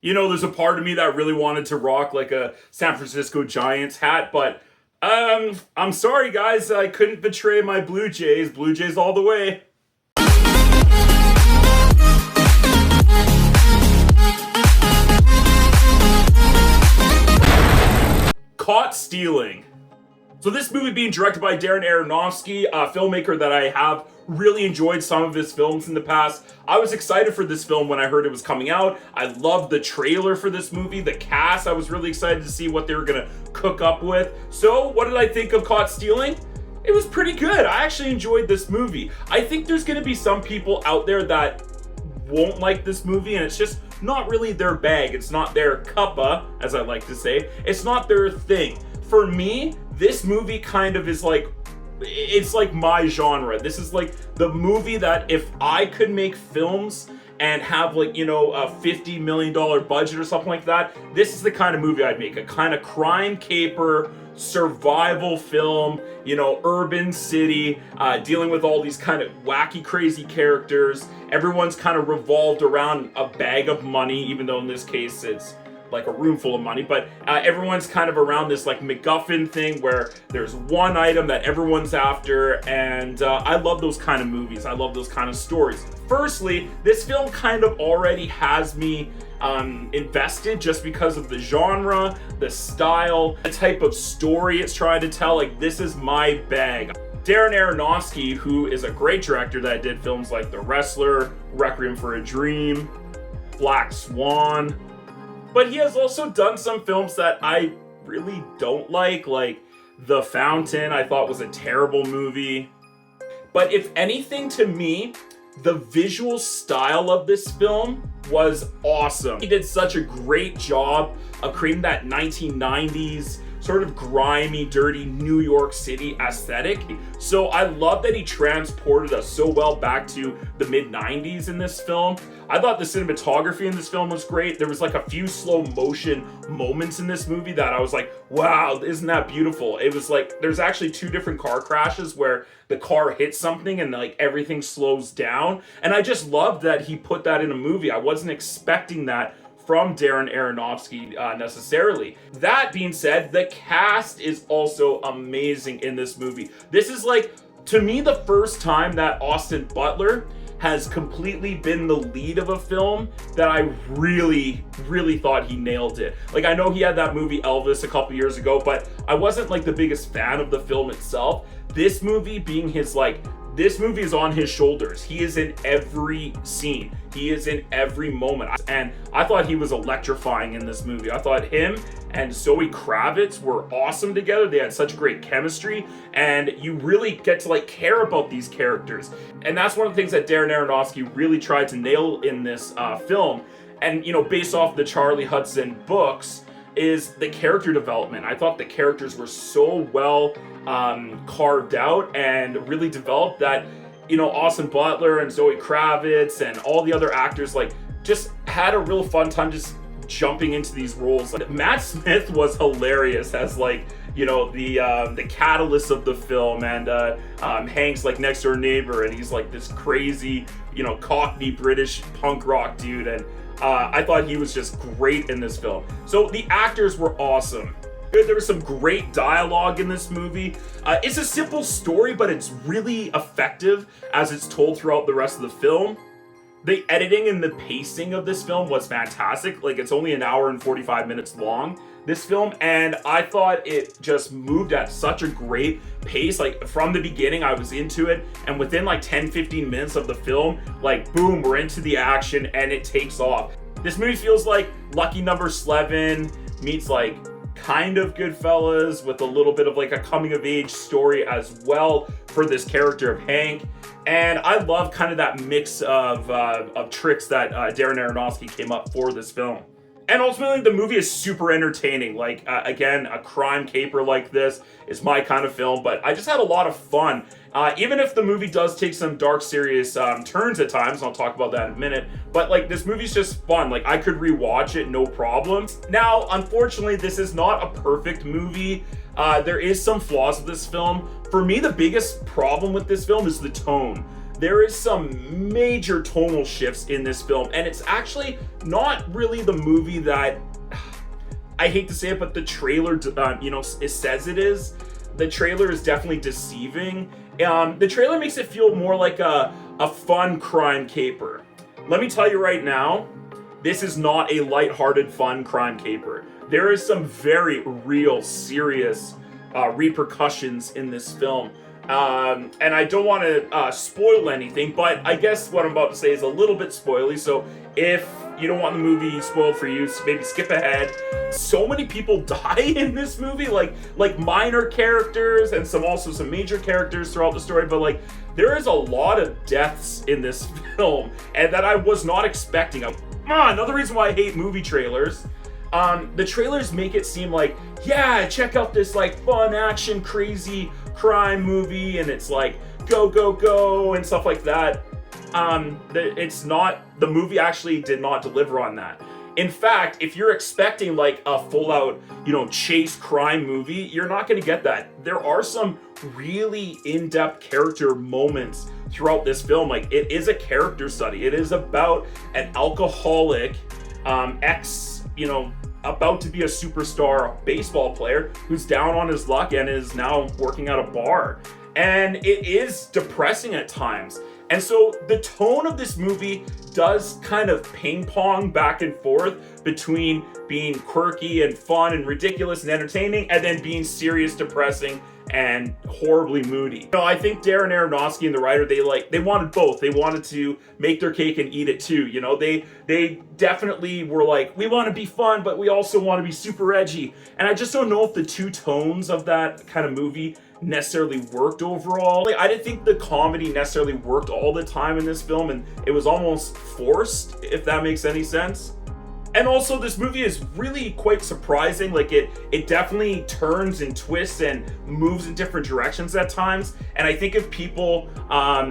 There's a part of me that really wanted to rock like a San Francisco Giants hat, but I'm sorry guys, I couldn't betray my Blue Jays. Blue Jays all the way. Caught stealing. So this movie being directed by Darren Aronofsky, a filmmaker that I have really enjoyed some of his films in the past. I was excited for this film when I heard it was coming out. I loved the trailer for this movie, the cast. I was really excited to see what they were gonna cook up with. So what did I think of Caught Stealing? It was pretty good. I actually enjoyed this movie. I think there's gonna be some people out there that won't like this movie, and it's just not really their bag. It's not their cuppa, as I like to say. It's not their thing. For me, this movie kind of is like, it's like my genre. This is like the movie that if I could make films and have like, a $50 million budget or something like that, this is the kind of movie I'd make. A kind of crime caper, survival film, urban city, dealing with all these kind of wacky, crazy characters. Everyone's kind of revolved around a bag of money, even though in this case it's like a room full of money, but everyone's kind of around this like MacGuffin thing where there's one item that everyone's after, and I love those kind of movies. I love those kind of stories. Firstly, this film kind of already has me invested just because of the genre, the style, the type of story it's trying to tell. Like, this is my bag. Darren Aronofsky, who is a great director that did films like The Wrestler, Requiem for a Dream, Black Swan, but he has also done some films that I really don't like The Fountain. I thought was a terrible movie. But if anything, to me, the visual style of this film was awesome. He did such a great job of creating that 1990s sort of grimy, dirty New York City aesthetic. So I love that he transported us so well back to the mid-90s in this film. I thought the cinematography in this film was great. There was like a few slow motion moments in this movie that I was like, wow, isn't that beautiful? It was like, there's actually two different car crashes where the car hits something and like everything slows down. And I just loved that he put that in a movie. I wasn't expecting that from Darren Aronofsky necessarily. That being said, the cast is also amazing in this movie. This is like, to me, the first time that Austin Butler has completely been the lead of a film that I really, really thought he nailed it. Like, I know he had that movie Elvis a couple years ago, but I wasn't like the biggest fan of the film itself. This movie being his this movie is on his shoulders. He is in every scene. He is in every moment. And I thought he was electrifying in this movie. I thought him and Zoe Kravitz were awesome together. They had such great chemistry, and you really get to like care about these characters. And that's one of the things that Darren Aronofsky really tried to nail in this film. And, based off the Charlie Hudson books, is the character development. I thought the characters were so well carved out and really developed that, Austin Butler and Zoe Kravitz and all the other actors just had a real fun time just jumping into these roles. Matt Smith was hilarious as the catalyst of the film, and Hank's next door neighbor, and he's like this crazy, Cockney British punk rock dude, and I thought he was just great in this film. So the actors were awesome. There was some great dialogue in this movie. It's a simple story, but it's really effective as it's told throughout the rest of the film. The editing and the pacing of this film was fantastic. It's only an hour and 45 minutes long, this film, and I thought it just moved at such a great pace. From the beginning, I was into it, and within 10-15 minutes of the film, boom, we're into the action, and it takes off. This movie feels like Lucky Number 11 meets kind of Goodfellas with a little bit of a coming of age story as well for this character of Hank. And I love kind of that mix of tricks that Darren Aronofsky came up for this film. And ultimately, the movie is super entertaining. Again, a crime caper like this is my kind of film, but I just had a lot of fun. Even if the movie does take some dark, serious turns at times, and I'll talk about that in a minute, but this movie's just fun. I could rewatch it, no problem. Now, unfortunately, this is not a perfect movie. There is some flaws with this film. For me, the biggest problem with this film is the tone. there is some major tonal shifts in this film, and it's actually not really the movie that, I hate to say it, but the trailer, it says it is. The trailer is definitely deceiving. The trailer makes it feel more like a fun crime caper. Let me tell you right now, this is not a lighthearted, fun crime caper. There is some very real, serious repercussions in this film. And I don't want to spoil anything, but I guess what I'm about to say is a little bit spoily, so if you don't want the movie spoiled for you, so maybe skip ahead. So many people die in this movie, like minor characters and some major characters throughout the story, but like there is a lot of deaths in this film, and that I was not expecting. Another reason why I hate movie trailers. The trailers make it seem like, yeah, check out this like fun action crazy crime movie, and it's like go go go and stuff like that. It's not, the movie actually did not deliver on that. In fact, if you're expecting like a full out, chase crime movie, you're not going to get that. There are some really in-depth character moments throughout this film. Like, it is a character study. It is about an alcoholic, about to be a superstar baseball player who's down on his luck and is now working at a bar. And it is depressing at times. And so the tone of this movie does kind of ping pong back and forth between being quirky and fun and ridiculous and entertaining, and then being serious, depressing, and horribly moody. I think Darren Aronofsky and the writer, they wanted both. They wanted to make their cake and eat it too. They definitely were like, we want to be fun, but we also want to be super edgy. And I just don't know if the two tones of that kind of movie necessarily worked overall. I didn't think the comedy necessarily worked all the time in this film, and it was almost forced, if that makes any sense. And also, this movie is really quite surprising. Like, it definitely turns and twists and moves in different directions at times. And I think if people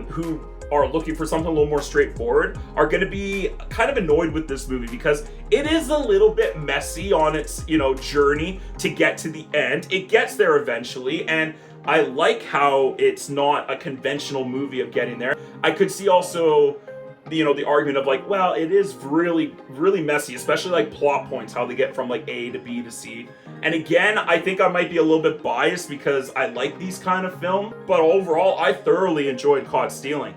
who are looking for something a little more straightforward are going to be kind of annoyed with this movie, because it is a little bit messy on its, journey to get to the end. It gets there eventually, and I like how it's not a conventional movie of getting there. I could see also, the argument of like, well, it is really, really messy, especially like plot points, how they get from like A to B to C. And again, I think I might be a little bit biased because I like these kind of film, but overall, I thoroughly enjoyed Caught Stealing.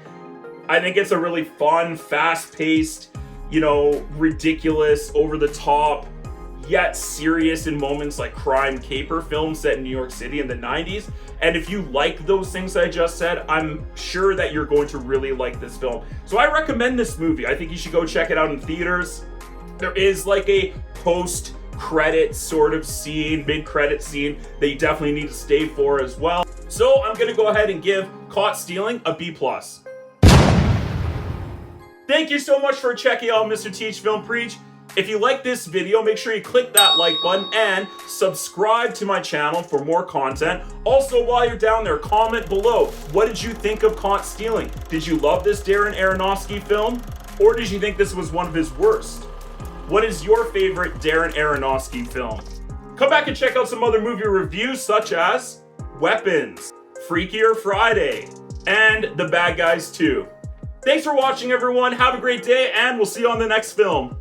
I think it's a really fun, fast-paced, ridiculous, over-the-top, yet serious in moments, like crime caper film set in New York City in the 90s. And if you like those things I just said, I'm sure that you're going to really like this film. So I recommend this movie. I think you should go check it out in theaters. There is like a post-credit sort of scene, mid-credit scene, that you definitely need to stay for as well. So I'm gonna go ahead and give Caught Stealing a B+. Thank you so much for checking out Mr. Teach Film Preach. If you like this video, make sure you click that like button and subscribe to my channel for more content. Also, while you're down there, comment below. What did you think of Caught Stealing? Did you love this Darren Aronofsky film? Or did you think this was one of his worst? What is your favorite Darren Aronofsky film? Come back and check out some other movie reviews such as Weapons, Freakier Friday, and The Bad Guys 2. Thanks for watching, everyone. Have a great day, and we'll see you on the next film.